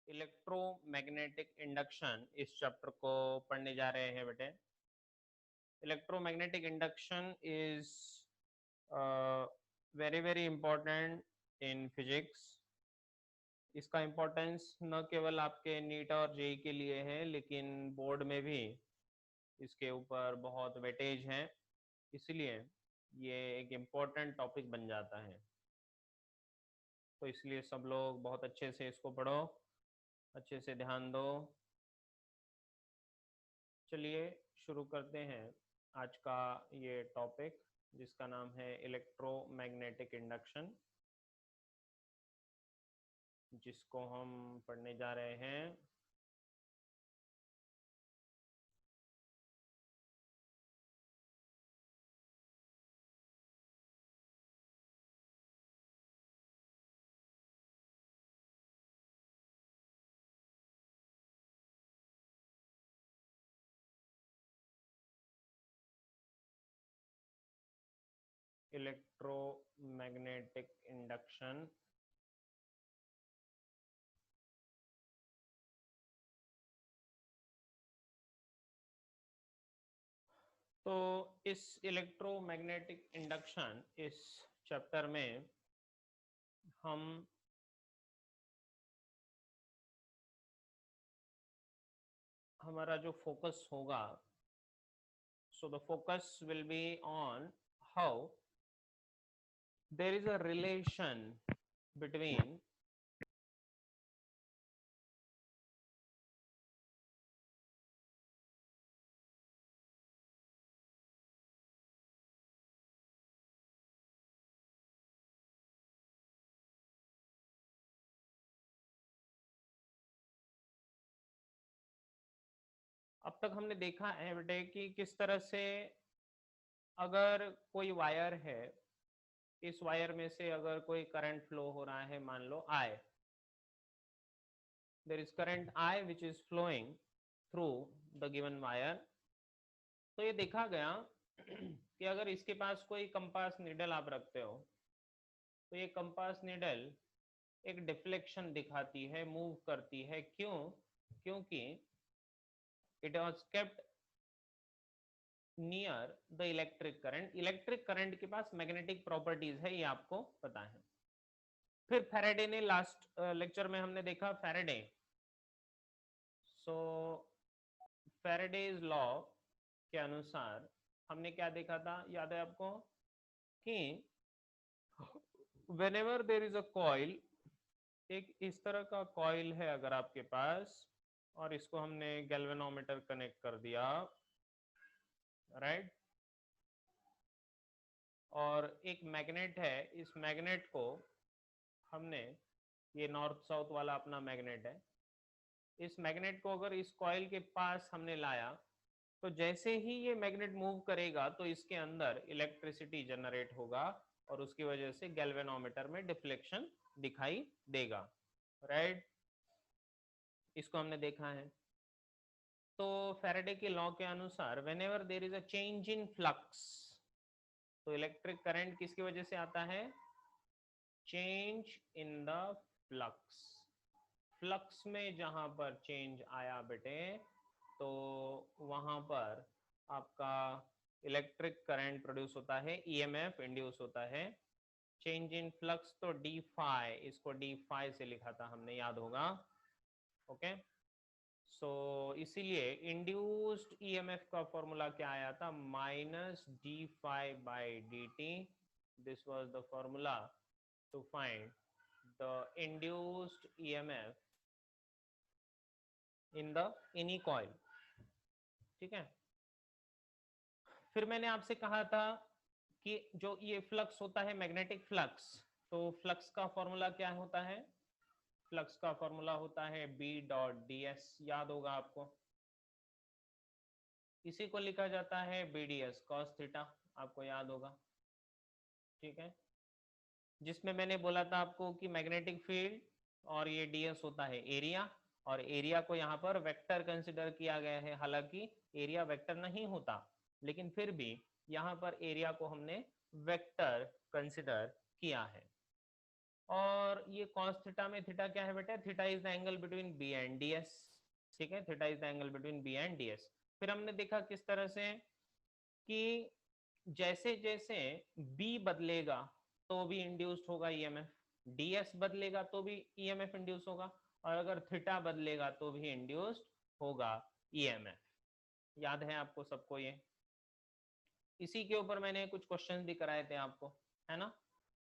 Electromagnetic induction इस chapter को पढ़ने जा रहे हैं बेटे। Electromagnetic induction is very very important in physics. इसका इम्पोर्टेंस न केवल आपके नीट और जेई के लिए है, लेकिन बोर्ड में भी इसके ऊपर बहुत वेटेज है, इसलिए ये एक इम्पोर्टेंट टॉपिक बन जाता है। तो इसलिए सब लोग बहुत अच्छे से इसको पढ़ो, अच्छे से ध्यान दो। चलिए शुरू करते हैं आज का ये टॉपिक, जिसका नाम है इलेक्ट्रोमैग्नेटिक इंडक्शन, जिसको हम पढ़ने जा रहे हैं। Electromagnetic induction. तो इस इलेक्ट्रोमैग्नेटिक इंडक्शन इस चैप्टर में हम हमारा जो फोकस होगा, so the focus will be on how there is a relation between अब तक हमने देखा है बेटे कि किस तरह से अगर कोई वायर है, इस वायर में से अगर कोई करंट फ्लो हो रहा है, मान लो I, there is current I which is flowing through the given wire। तो ये देखा गया कि अगर इसके पास कोई कंपास नीडल आप रखते हो, तो ये कंपास नीडल एक डिफ्लेक्शन दिखाती है, मूव करती है। क्यों? क्योंकि it was kept near the electric current. Electric current के पास मैग्नेटिक प्रॉपर्टीज है, ये आपको पता है। फिर फैराडे ने, लास्ट लेक्चर में हमने देखा फैराडे। सो फैराडेज लॉ के अनुसार हमने क्या देखा था, याद है आपको? कि whenever there is a coil, एक इस तरह का कॉइल है अगर आपके पास, और इसको हमने गैल्वेनोमीटर कनेक्ट कर दिया, राइट, और एक मैग्नेट है, इस मैग्नेट को हमने, ये नॉर्थ साउथ वाला अपना मैग्नेट है, इस मैग्नेट को अगर इस कॉइल के पास हमने लाया, तो जैसे ही ये मैग्नेट मूव करेगा तो इसके अंदर इलेक्ट्रिसिटी जनरेट होगा, और उसकी वजह से गैल्वेनोमीटर में डिफ्लेक्शन दिखाई देगा, राइट। इसको हमने देखा है। तो फैराडे के लॉ के अनुसार whenever there is a change in flux, तो इलेक्ट्रिक करंट किसकी वजह से आता है? Change in the flux. Flux में जहां पर चेंज आया बेटे, तो वहां पर आपका इलेक्ट्रिक करंट प्रोड्यूस होता है, ईएमएफ इंड्यूस होता है। चेंज इन फ्लक्स तो डी फाई, इसको डी फाई से लिखा था हमने, याद होगा। ओके, सो इसीलिए इंड्यूस्ड ईएमएफ का फॉर्मूला क्या आया था? Minus d phi by d t. This was the formula to find the induced EMF in the any coil. ठीक है। फिर मैंने आपसे कहा था कि जो ये फ्लक्स होता है, मैग्नेटिक फ्लक्स, तो फ्लक्स का फॉर्मूला क्या होता है? फ्लक्स का फॉर्मूला होता है बी डॉट डी एस, याद होगा आपको। इसी को लिखा जाता है B d S cos theta, आपको याद होगा। ठीक है, जिसमें मैंने बोला था आपको कि मैग्नेटिक फील्ड और ये ds होता है एरिया, और एरिया को यहाँ पर वेक्टर कंसिडर किया गया है। हालांकि एरिया वेक्टर नहीं होता, लेकिन फिर भी यहाँ पर एरिया को हमने वेक्टर कंसिडर किया है। और ये cos थीटा में थीटा क्या है बेटा, theta is the angle between B and d S, ठीक है, theta is the angle between B and d S. फिर हमने देखा किस तरह से कि जैसे जैसे बी बदलेगा तो भी इंड्यूस्ड होगा ईएमएफ, डीएस बदलेगा तो भी ईएमएफ इंड्यूस होगा, और अगर थीटा बदलेगा तो भी इंड्यूस्ड होगा ईएमएफ। याद है आपको सबको ये? इसी के ऊपर मैंने कुछ क्वेश्चंस भी कराए थे आपको, है ना।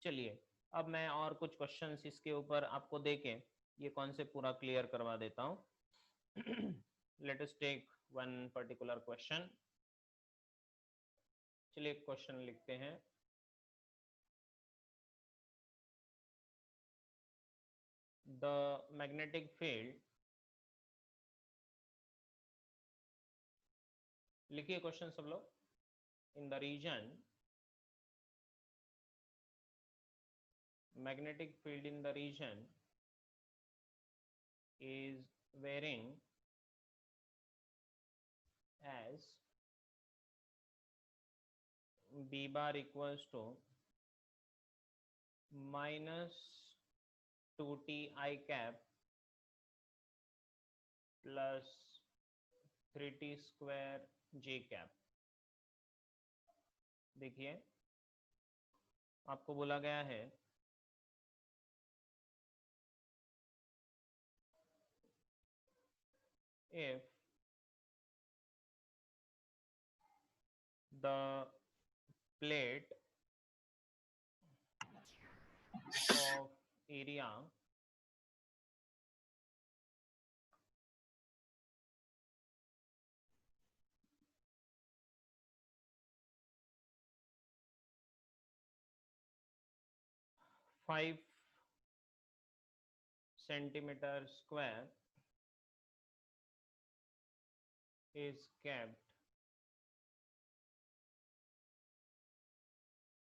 चलिए अब मैं और कुछ क्वेश्चंस इसके ऊपर आपको देके ये कॉन्सेप्ट पूरा क्लियर करवा देता हूँ। Let us take one particular question. चलिए क्वेश्चन लिखते हैं। द मैग्नेटिक फील्ड, लिखिए क्वेश्चन सब लोग। In the region, magnetic field in the region is varying as b bar equals to minus 2t I cap plus 3t square j cap। देखिए आपको बोला गया है if the plate of area five centimeter square is kept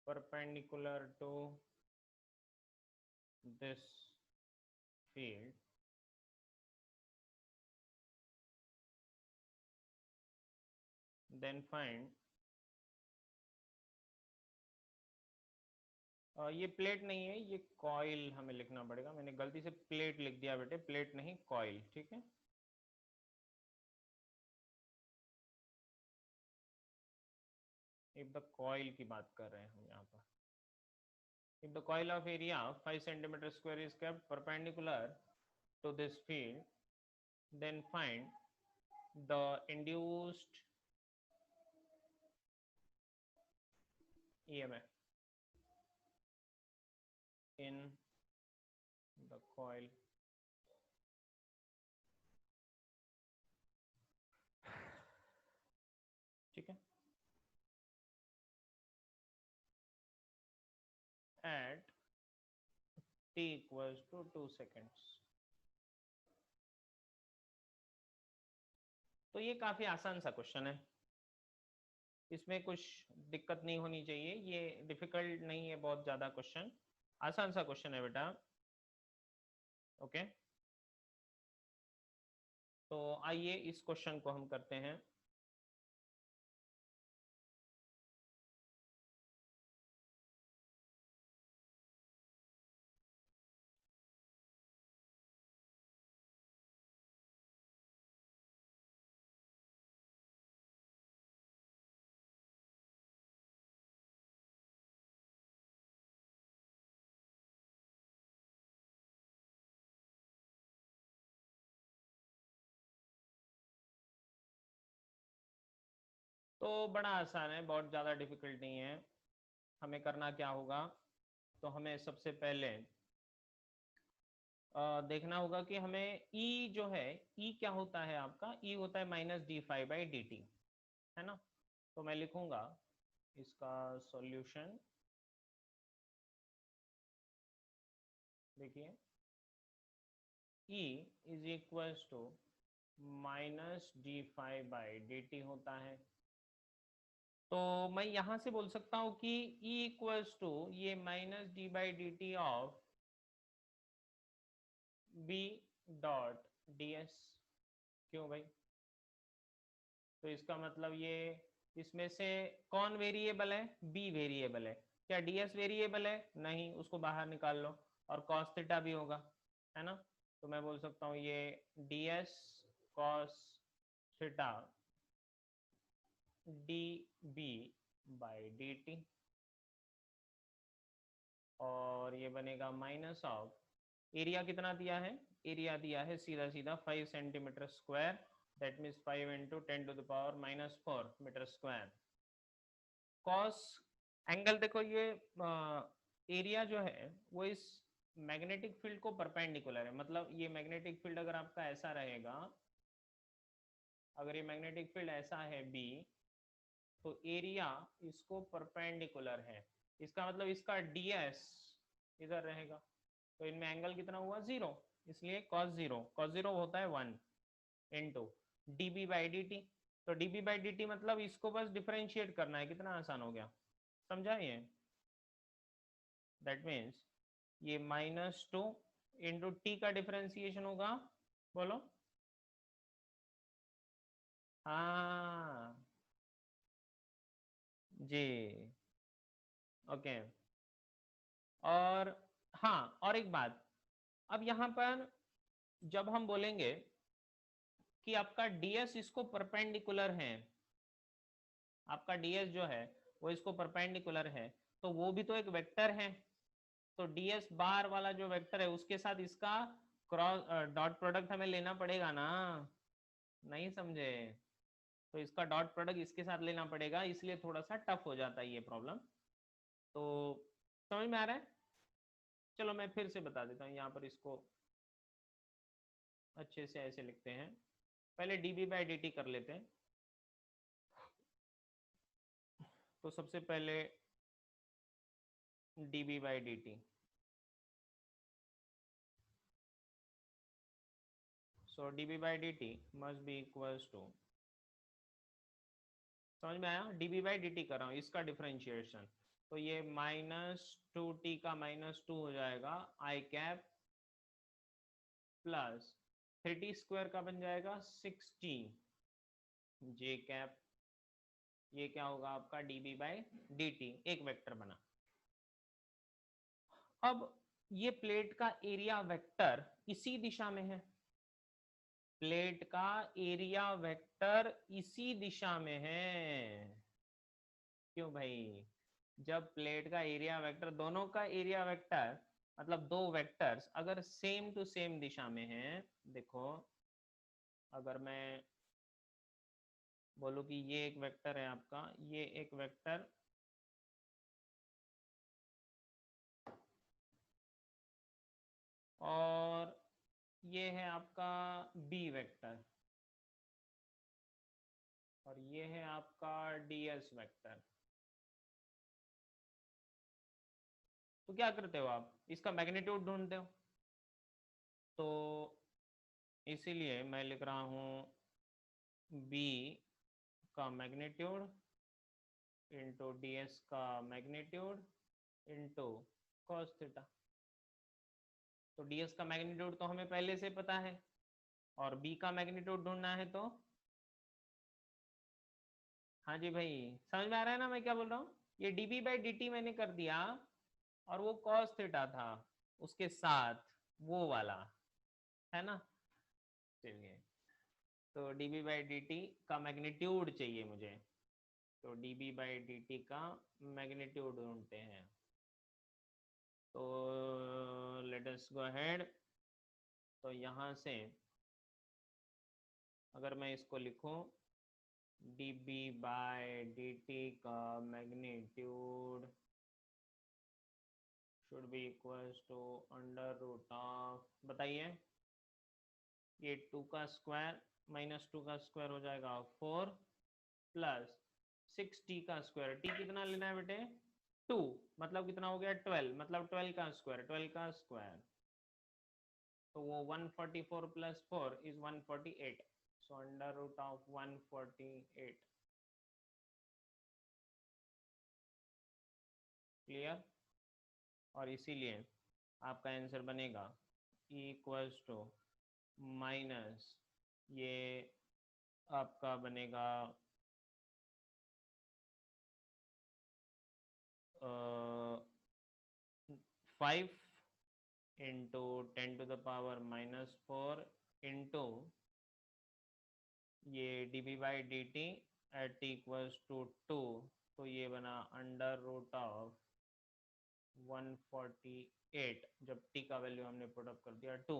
perpendicular to this field, then find ये plate नहीं है, ये coil हमें लिखना पड़ेगा, मैंने गलती से प्लेट लिख दिया बेटे, प्लेट नहीं कॉइल, ठीक है। इफ द कॉइल की बात कर रहे हैं हम यहाँ पर। If the coil of area 5 centimeter square is kept perpendicular to this field, then find the induced EMF in the coil। ठीक है, at t equals to 2 seconds। तो ये काफी आसान सा क्वेश्चन है, इसमें कुछ दिक्कत नहीं होनी चाहिए, ये डिफिकल्ट नहीं है बहुत ज्यादा क्वेश्चन, आसान सा क्वेश्चन है बेटा। ओके तो आइए इस क्वेश्चन को हम करते हैं। तो बड़ा आसान है, बहुत ज़्यादा डिफिकल्ट नहीं है। हमें करना क्या होगा, तो हमें सबसे पहले देखना होगा कि हमें E जो है, E क्या होता है आपका, E होता है -d∅/dt, है ना। तो मैं लिखूंगा इसका सॉल्यूशन, देखिए E is equals to -d∅/dt होता है। तो मैं यहां से बोल सकता हूं कि E इक्वल्स टू ये -d/dt of B dot ds। क्यों भाई, तो इसका मतलब ये इसमें से कौन वेरिएबल है, B वेरिएबल है, क्या ds वेरिएबल है, नहीं, उसको बाहर निकाल लो। और cos थीटा भी होगा, है ना। तो मैं बोल सकता हूँ ये ds cos theta dB by dt, और ये बनेगा माइनस ऑफ एरिया कितना दिया है, एरिया दिया है सीधा सीधा 5 centimetre square, that means 5 into 10⁻⁻4 metre square. Cos angle देखो ये एरिया जो है वो इस मैग्नेटिक फील्ड को परपेंडिकुलर है, मतलब ये मैग्नेटिक फील्ड अगर आपका ऐसा रहेगा, अगर ये मैग्नेटिक फील्ड ऐसा है B, तो एरिया इसको परपेंडिकुलर है, इसका मतलब इसका ds इधर रहेगा, तो इनमें एंगल कितना हुआ 0, इसलिए cos 0 होता है 1 इंटू dB बाई dt। तो dB बाई dt मतलब इसको बस डिफरेंशिएट करना है, कितना आसान हो गया, समझा ये। दैट मीन्स ये -2 इंटू टी का डिफरेंशिएशन होगा, बोलो। हाँ जी, ओके। और हाँ, और एक बात, अब यहाँ पर जब हम बोलेंगे कि आपका ds इसको परपेंडिकुलर है, आपका ds जो है वो इसको परपेंडिकुलर है, तो वो भी तो एक वेक्टर है, तो ds बार वाला जो वेक्टर है उसके साथ इसका क्रॉस डॉट प्रोडक्ट हमें लेना पड़ेगा ना, नहीं समझे। तो इसका डॉट प्रोडक्ट इसके साथ लेना पड़ेगा, इसलिए थोड़ा सा टफ हो जाता है ये प्रॉब्लम। तो समझ में आ रहा है, चलो मैं फिर से बता देता हूँ, यहाँ पर इसको अच्छे से ऐसे लिखते हैं, पहले dB बाई dt कर लेते हैं। तो सबसे पहले dB by dt, so dB by dt must be equals to, समझ में आया, dB बाई dt कर रहा हूँ इसका डिफरेंशिएशन, तो ये -2t का -2 हो जाएगा i cap plus 3t square का बन जाएगा 6t j कैप, ये क्या होगा आपका dB बाई dt, एक वेक्टर बना। अब ये प्लेट का एरिया वेक्टर इसी दिशा में है, प्लेट का एरिया वेक्टर इसी दिशा में है, क्यों भाई, जब प्लेट का एरिया वेक्टर, दोनों का एरिया वेक्टर मतलब दो वेक्टर्स अगर सेम टू सेम दिशा में हैं, देखो अगर मैं बोलूं कि ये एक वेक्टर है आपका, ये एक वेक्टर और ये है आपका बी वेक्टर, और ये है आपका ds वेक्टर, तो क्या करते हो आप, इसका मैग्नीट्यूड ढूंढते हो। तो इसीलिए मैं लिख रहा हूँ b का मैग्नीट्यूड इंटू ds का मैग्नीट्यूड इंटू cos थीटा। तो ds का मैग्नीट्यूड तो हमें पहले से पता है, और b का मैग्नीट्यूड ढूंढना है, तो हाँ जी भाई, समझ में आ रहा है ना मैं क्या बोल रहा हूँ, ये dB बाई dt मैंने कर दिया, और वो cos थीटा था उसके साथ, वो वाला, है ना। चलिए, तो dB बाई dt का मैग्नीट्यूड चाहिए मुझे, तो dB बाई dt का मैग्नीट्यूड ढूंढते हैं। तो लेट अस गो अहेड, तो यहाँ से अगर मैं इसको लिखूं dB बाई dt का magnitude should be equals to under root of, बताइए, ये 2 का स्क्वायर -2 का स्क्वायर हो जाएगा 4 प्लस 6t का स्क्वायर, t कितना लेना है बेटे 2, मतलब कितना हो गया 12, मतलब 12 का स्क्वायर, 12 का स्क्वायर, तो वो 144 plus 4 is 148, so under root of 148, clear. और इसीलिए आपका आंसर बनेगा इक्वल्स टू माइनस, ये आपका बनेगा 5 इंटू 10⁻⁻4 इंटू ये dB/dt eight t equals to 2, तो ये बना √148 जब t का वैल्यू हमने पुट अप कर दिया 2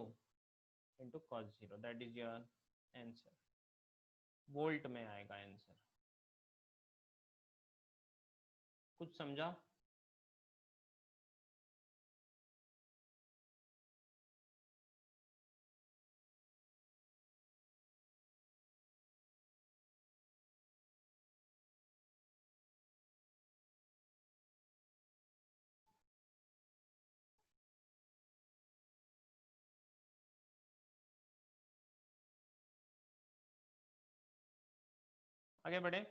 into cos 0, that is your answer. Volt में आएगा आंसर। कुछ समझा? आगे बढ़े।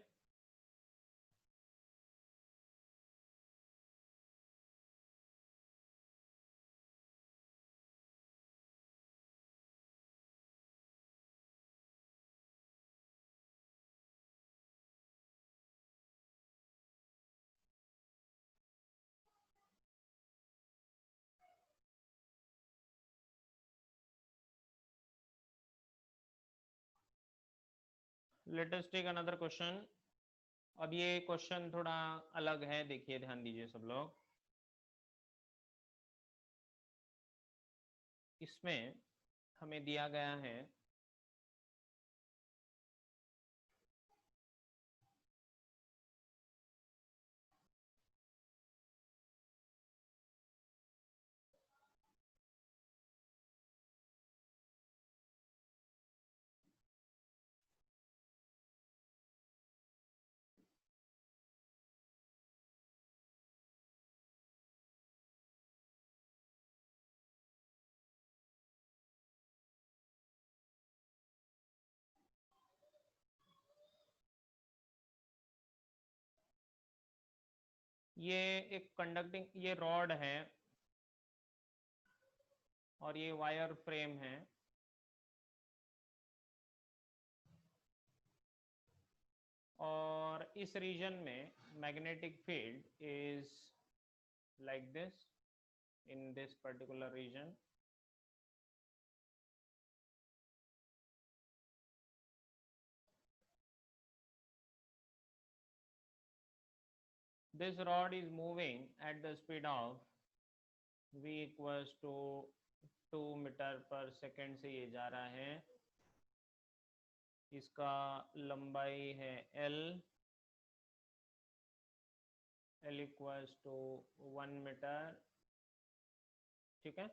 Let us take another question. अब ये क्वेश्चन थोड़ा अलग है, देखिए ध्यान दीजिए सब लोग। इसमें हमें दिया गया है ये एक कंडक्टिंग ये रॉड है और ये वायर फ्रेम है। और इस रीजन में magnetic field is like this in this particular region. This rod is moving at the speed of v equals to 2 metre पर सेकेंड से ये जा रहा है। इसका लंबाई है L इक्वल्स टू 1 मीटर। ठीक है,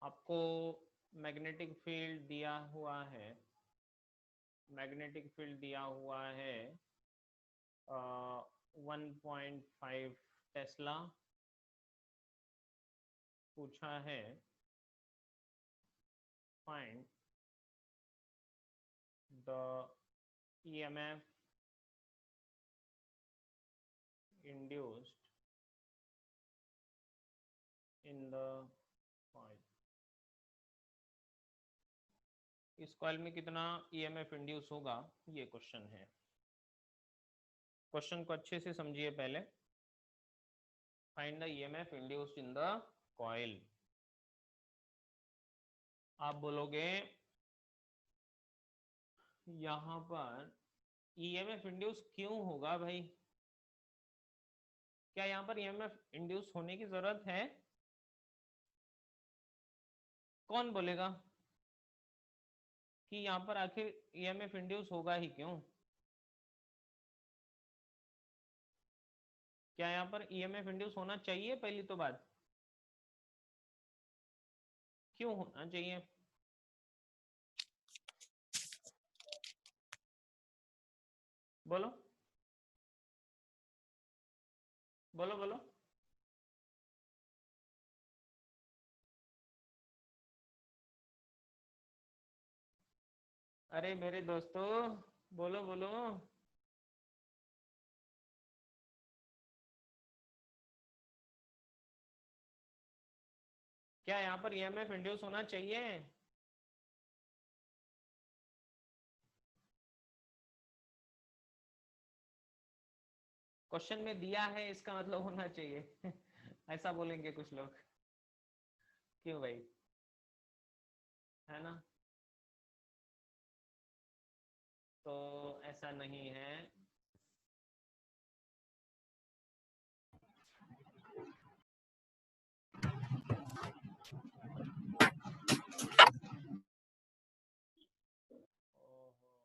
आपको मैग्नेटिक फील्ड दिया हुआ है, मैग्नेटिक फील्ड दिया हुआ है 1.5 टेस्ला। पूछा है find the EMF induced in the coil। इस कॉइल में कितना EMF इंड्यूस होगा, ये क्वेश्चन है। क्वेश्चन को अच्छे से समझिए पहले। Find the EMF induced in the coil. आप बोलोगे यहां पर EMF इंड्यूस क्यों होगा भाई? क्या यहाँ पर EMF इंड्यूस होने की जरूरत है? कौन बोलेगा कि यहाँ पर आखिर EMF इंड्यूस होगा ही क्यों? क्या यहाँ पर EMF इंड्यूस होना चाहिए? पहली तो बात, क्यों होना चाहिए? बोलो बोलो बोलो। अरे मेरे दोस्तों, बोलो बोलो। क्या यहाँ पर EMF इंड्यूस होना चाहिए? क्वेश्चन में दिया है इसका मतलब होना चाहिए ऐसा बोलेंगे कुछ लोग। क्यों भाई, है ना? तो ऐसा नहीं है। ओहो,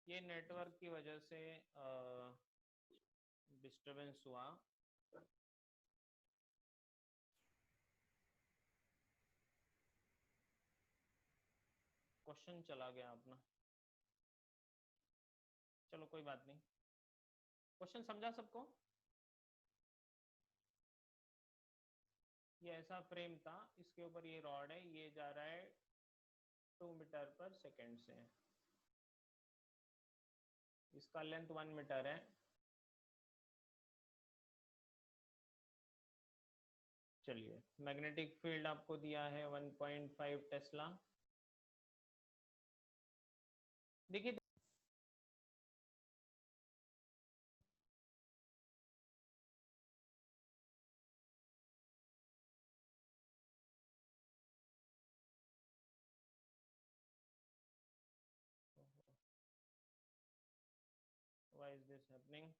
ये नेटवर्क की वजह से डिस्टरबेंस हुआ। क्वेश्चन चला गया अपना। चलो कोई बात नहीं। क्वेश्चन समझा सबको? ये ऐसा फ्रेम था, इसके ऊपर ये रॉड है, ये जा रहा है 2 मीटर पर सेकेंड से। इसका लेंथ 1 मीटर है। चलिए, मैग्नेटिक फील्ड आपको दिया है 1.5 टेस्ला। देखिए, why is this happening?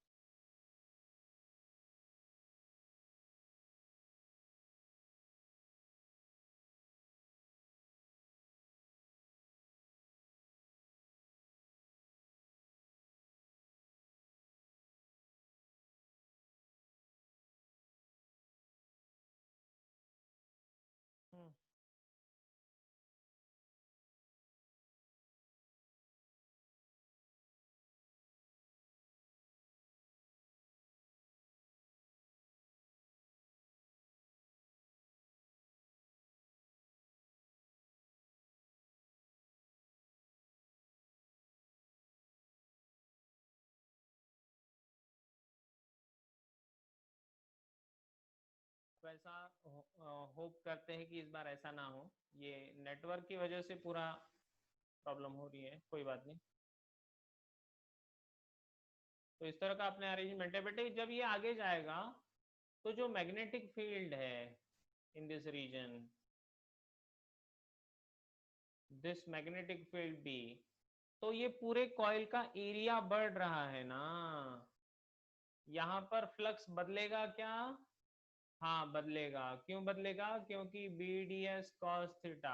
वैसा होप करते हैं कि इस बार ऐसा ना हो। ये नेटवर्क की वजह से पूरा प्रॉब्लम हो रही है, कोई बात नहीं। तो इस तरह का अपने अरेंजमेंट है बेटे। जब ये आगे जाएगा तो जो मैग्नेटिक फील्ड है in this region, this magnetic field B, तो ये पूरे कॉइल का एरिया बढ़ रहा है ना। यहाँ पर फ्लक्स बदलेगा क्या? हाँ बदलेगा। क्यों बदलेगा? क्योंकि B d S cos theta,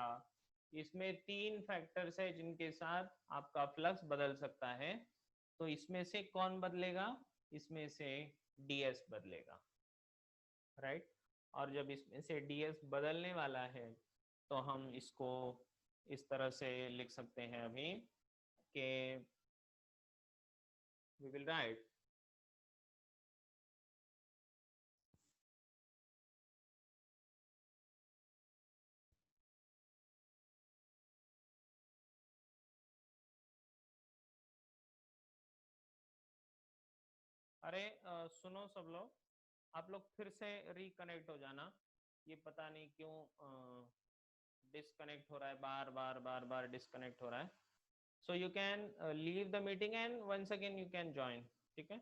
इसमें 3 फैक्टर्स है जिनके साथ आपका फ्लक्स बदल सकता है। तो इसमें से कौन बदलेगा? इसमें से ds बदलेगा, राइट। और जब इसमें से ds बदलने वाला है तो हम इसको इस तरह से लिख सकते हैं अभी कि we will write अरे सुनो सब लोग, आप लोग फिर से रिकनेक्ट हो जाना। ये पता नहीं क्यों डिस्कनेक्ट हो रहा है, बार बार बार बार डिस्कनेक्ट हो रहा है। So you can leave the meeting and once again you can join, ठीक है।